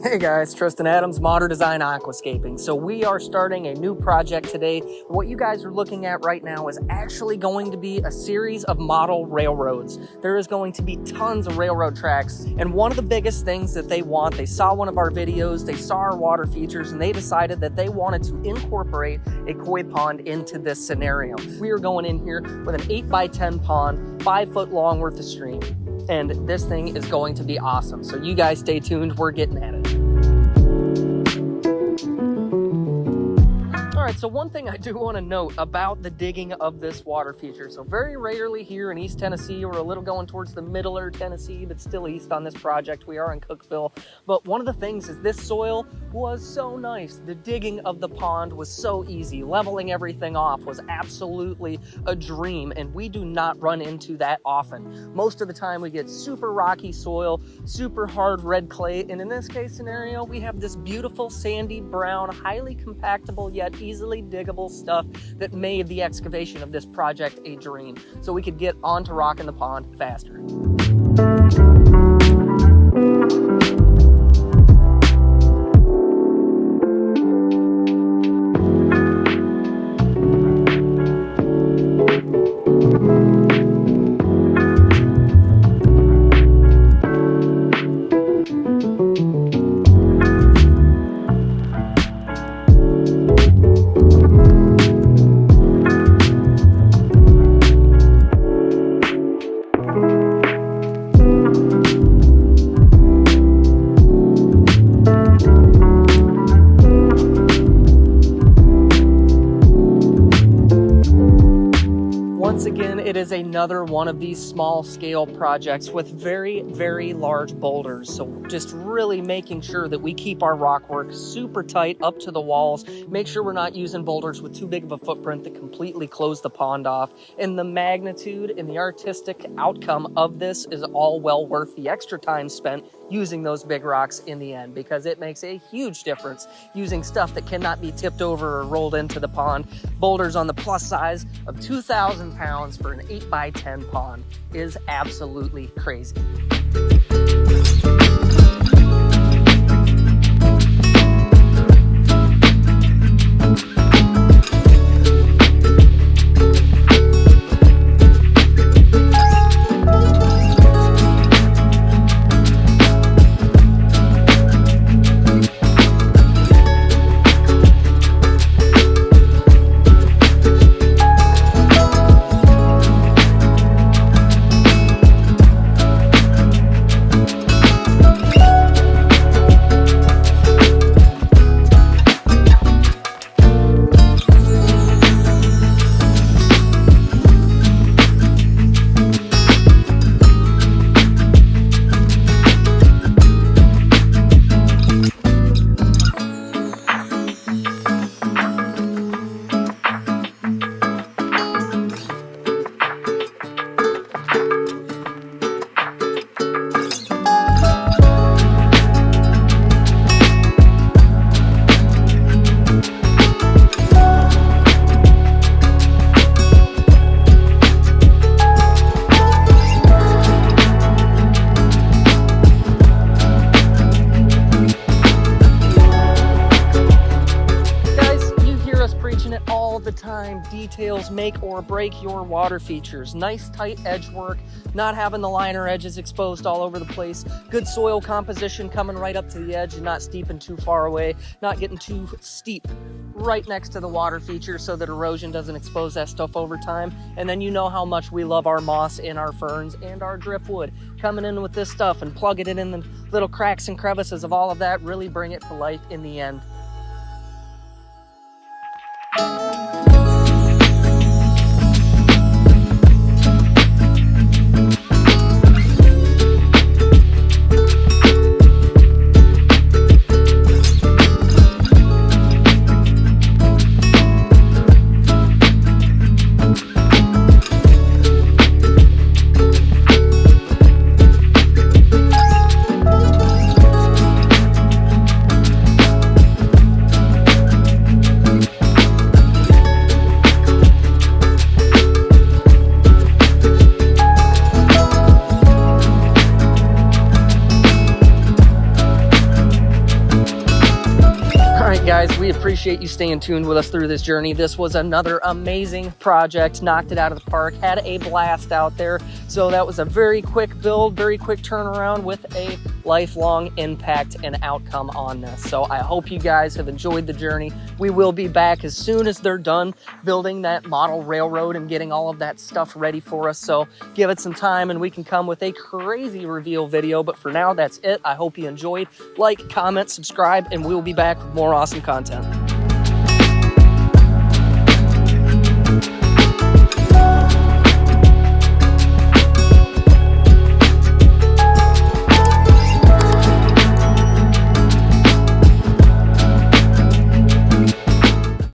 Hey guys, Tristan Adams, Modern Design Aquascaping. So we are starting a new project today. What you guys are looking at right now is actually going to be a series of model railroads. There is going to be tons of railroad tracks. And one of the biggest things that they saw one of our videos, they saw our water features, and they decided that they wanted to incorporate a koi pond into this scenario. We are going in here with an 8x10 pond, 5 foot long worth of stream. And this thing is going to be awesome. So you guys stay tuned, we're getting at it. All right, so one thing I do want to note about the digging of this water feature. So very rarely here in East Tennessee, or a little going towards the middler Tennessee, but still east on this project. We are in Cookeville. But one of the things is this soil was so nice. The digging of the pond was so easy. Leveling everything off was absolutely a dream, and we do not run into that often. Most of the time we get super rocky soil, super hard red clay, and in this case scenario, we have this beautiful sandy brown, highly compactable yet easily diggable stuff that made the excavation of this project a dream. So we could get onto rocking the pond faster. Once again, it is another one of these small scale projects with very, very large boulders. So just really making sure that we keep our rock work super tight up to the walls, make sure we're not using boulders with too big of a footprint to completely close the pond off. And the magnitude and the artistic outcome of this is all well worth the extra time spent using those big rocks in the end, because it makes a huge difference using stuff that cannot be tipped over or rolled into the pond. Boulders on the plus size of 2,000 pounds for an 8x10 pond is absolutely crazy. The time, details make or break your water features. Nice tight edge work, not having the liner edges exposed all over the place, good soil composition coming right up to the edge and not steeping too far away, not getting too steep right next to the water feature so that erosion doesn't expose that stuff over time. And then you know how much we love our moss and our ferns and our driftwood. Coming in with this stuff and plugging it in the little cracks and crevices of all of that really bring it to life in the end. guys, we appreciate you staying tuned with us through this journey. This was another amazing project, knocked it out of the park, had a blast out there. So that was a very quick build, very quick turnaround with a lifelong impact and outcome on this. So I hope you guys have enjoyed the journey. We will be back as soon as they're done building that model railroad and getting all of that stuff ready for us. So give it some time and we can come with a crazy reveal video. But for now, that's it. I hope you enjoyed. Like, comment, subscribe, and we'll be back with more awesome content.